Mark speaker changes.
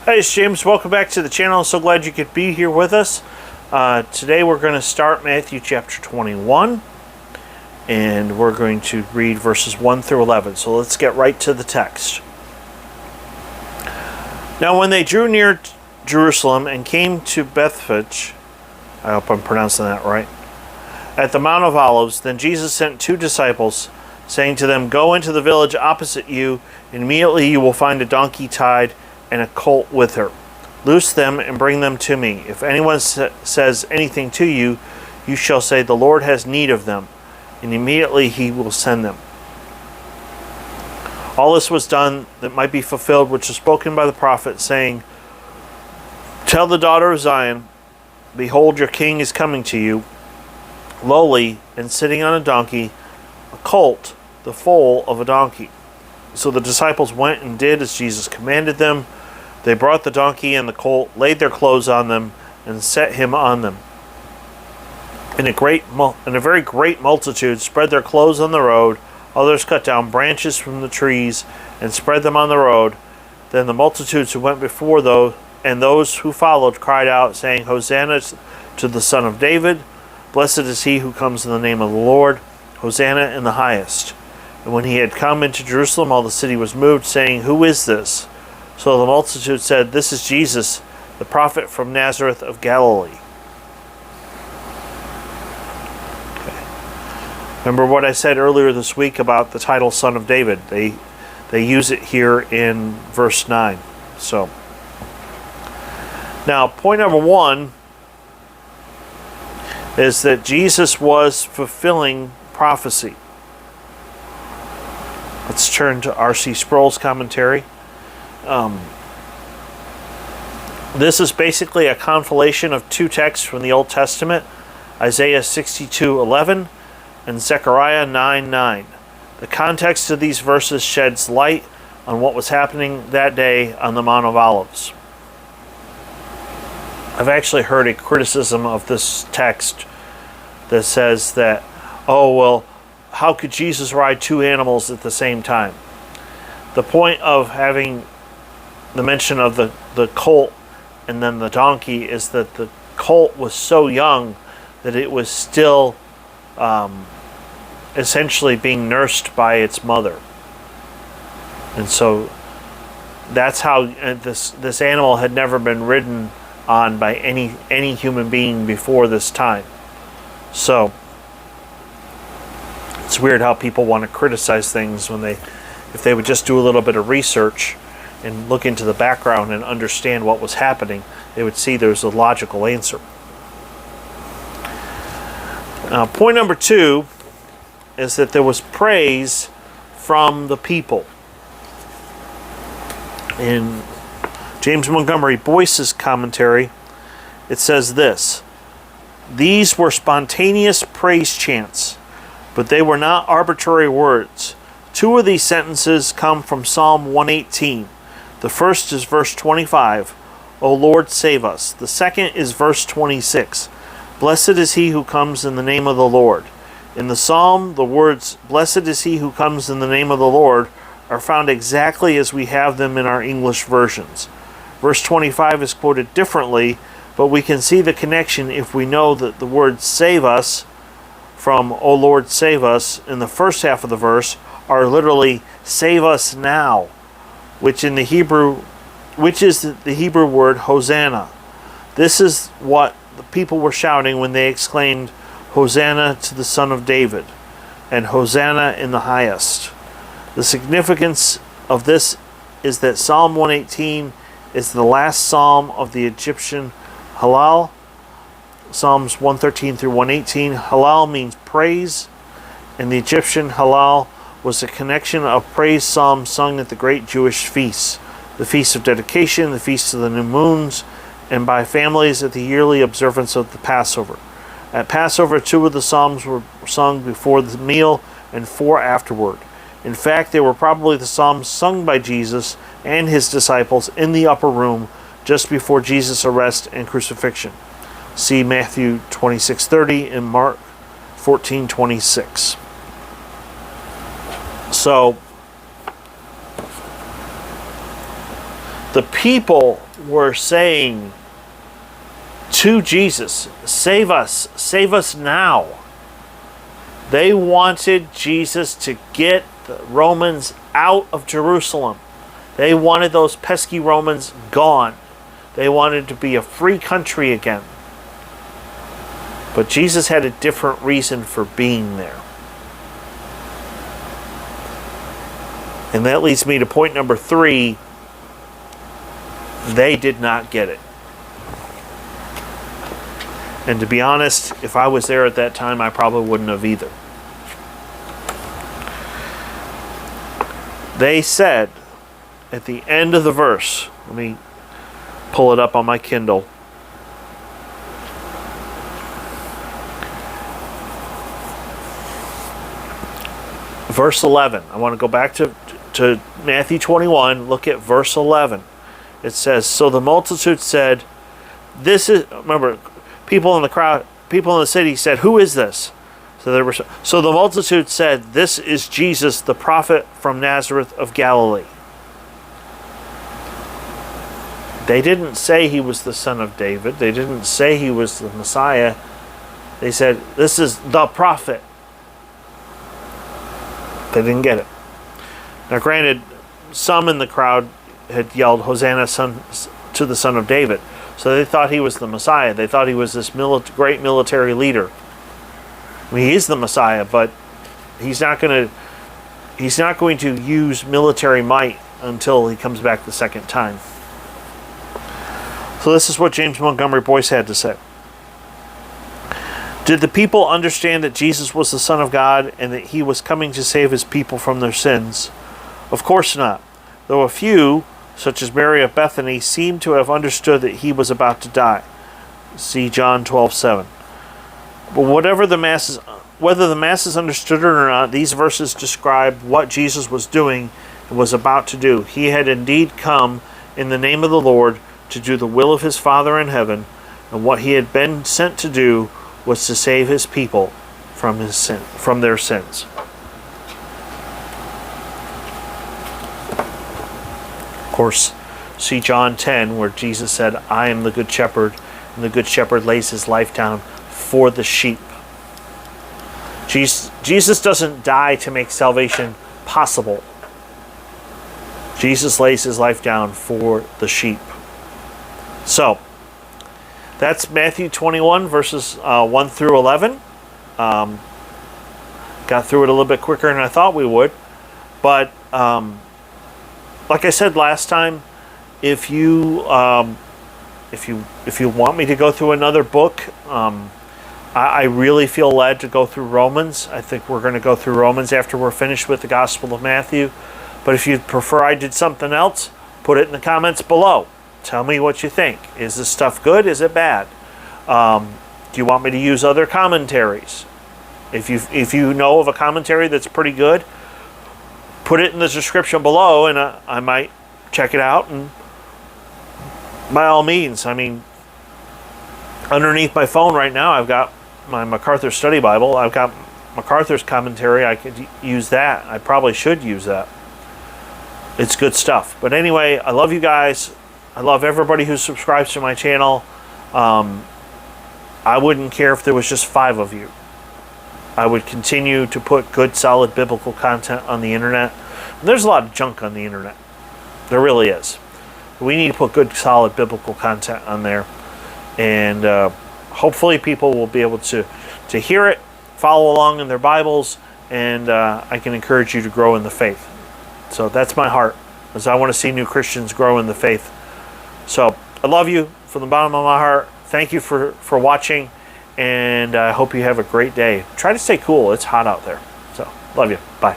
Speaker 1: Hi, it's James. Welcome back to the channel. I'm so glad you could be here with us. Today we're going to start Matthew chapter 21, and we're going to read verses 1 through 11. So let's get right to the text. Now when they drew near Jerusalem and came to Bethphage, I hope I'm pronouncing that right, at the Mount of Olives, then Jesus sent two disciples, saying to them, "Go into the village opposite you, and immediately you will find a donkey tied and a colt with her. Loose them and bring them to me. If anyone says anything to you, you shall say, 'The Lord has need of them,' and immediately he will send them." All this was done that might be fulfilled which was spoken by the prophet, saying, "Tell the daughter of Zion, behold, your king is coming to you, lowly and sitting on a donkey, a colt, the foal of a donkey." So the disciples went and did as Jesus commanded them. They brought the donkey and the colt, laid their clothes on them, and set him on them. And a very great multitude spread their clothes on the road. Others cut down branches from the trees and spread them on the road. Then the multitudes who went before those who followed cried out, saying, "Hosanna to the Son of David! Blessed is he who comes in the name of the Lord! Hosanna in the highest!" And when he had come into Jerusalem, all the city was moved, saying, "Who is this?" So the multitude said, "This is Jesus, the prophet from Nazareth of Galilee." Okay. Remember what I said earlier this week about the title Son of David? They use it here in verse 9. So now, point number one is that Jesus was fulfilling prophecy. Let's turn to R.C. Sproul's commentary. This is basically a conflation of two texts from the Old Testament, Isaiah 62:11 and Zechariah 9:9. The context of these verses sheds light on what was happening that day on the Mount of Olives. I've actually heard a criticism of this text that says that, oh, well, how could Jesus ride two animals at the same time? The point of having the mention of the colt and then the donkey is that the colt was so young that it was still essentially being nursed by its mother. And so that's how this animal had never been ridden on by any human being before this time. So it's weird how people want to criticize things when if they would just do a little bit of research and look into the background and understand what was happening, they would see there's a logical answer. Point number two is that there was praise from the people. In James Montgomery Boyce's commentary, it says this: "These were spontaneous praise chants, but they were not arbitrary words. Two of these sentences come from Psalm 118. The first is verse 25, "O Lord, save us." The second is verse 26, "Blessed is he who comes in the name of the Lord." In the psalm, the words, "Blessed is he who comes in the name of the Lord," are found exactly as we have them in our English versions. Verse 25 is quoted differently, but we can see the connection if we know that the word "save us" from "O Lord, save us" in the first half of the verse are literally "save us now," which is the Hebrew word Hosanna. This is what the people were shouting when they exclaimed, "Hosanna to the Son of David," and "Hosanna in the highest." The significance of this is that Psalm 118 is the last psalm of the Egyptian Hallel. Psalms 113 through 118. Hallel means praise, and the Egyptian Hallel was a connection of praise psalms sung at the great Jewish feasts, the Feast of Dedication, the Feast of the New Moons, and by families at the yearly observance of the Passover. At Passover, two of the psalms were sung before the meal and four afterward. In fact, they were probably the psalms sung by Jesus and his disciples in the upper room just before Jesus' arrest and crucifixion. See Matthew 26:30 and Mark 14:26. So The people were saying to Jesus, save us now. They wanted Jesus to get the Romans out of Jerusalem. They wanted those pesky Romans gone. They wanted to be a free country again. But Jesus had a different reason for being there. And that leads me to point number 3. They did not get it. And to be honest, if I was there at that time, I probably wouldn't have either. They said at the end of the verse, let me pull it up on my Kindle. Verse 11. I want to go back to Matthew 21. Look at verse 11. It says, so the multitude said, this is, remember, people in the crowd, people in the city said, who is this? So the multitude said, this is Jesus, the prophet from Nazareth of Galilee. They didn't say he was the son of David. They didn't say he was the Messiah. They said, this is the prophet. They didn't get it. Now granted, some in the crowd had yelled, Hosanna to the son of David. So they thought he was the Messiah. They thought he was this great military leader. I mean, he is the Messiah, but he's not going to use military might until he comes back the second time. So this is what James Montgomery Boyce had to say. Did the people understand that Jesus was the Son of God and that he was coming to save his people from their sins? Of course not. Though a few, such as Mary of Bethany, seem to have understood that he was about to die. See John 12:7. But whether the masses understood it or not, these verses describe what Jesus was doing and was about to do. He had indeed come in the name of the Lord to do the will of his Father in heaven, and what he had been sent to do was to save his people from their sins. Of course, see John 10, where Jesus said, I am the good shepherd, and the good shepherd lays his life down for the sheep. Jesus doesn't die to make salvation possible. Jesus lays his life down for the sheep. So, that's Matthew 21, verses 1 through 11. Got through it a little bit quicker than I thought we would. But, like I said last time, if you want me to go through another book, I really feel led to go through Romans. I think we're going to go through Romans after we're finished with the Gospel of Matthew. But if you'd prefer I did something else, put it in the comments below. Tell me what you think. Is this stuff good? Is it bad? Do you want me to use other commentaries? If you know of a commentary that's pretty good, put it in the description below, and I might check it out. And by all means, I mean, underneath my phone right now, I've got my MacArthur Study Bible. I've got MacArthur's commentary. I could use that. I probably should use that. It's good stuff. But anyway, I love you guys. I love everybody who subscribes to my channel. I wouldn't care if there was just 5 of you. I would continue to put good, solid biblical content on the internet. And there's a lot of junk on the internet. There really is. We need to put good, solid biblical content on there. And hopefully people will be able to hear it, follow along in their Bibles, and I can encourage you to grow in the faith. So that's my heart, is I want to see new Christians grow in the faith. So I love you from the bottom of my heart. Thank you for watching, and I hope you have a great day. Try to stay cool. It's hot out there. So love you. Bye.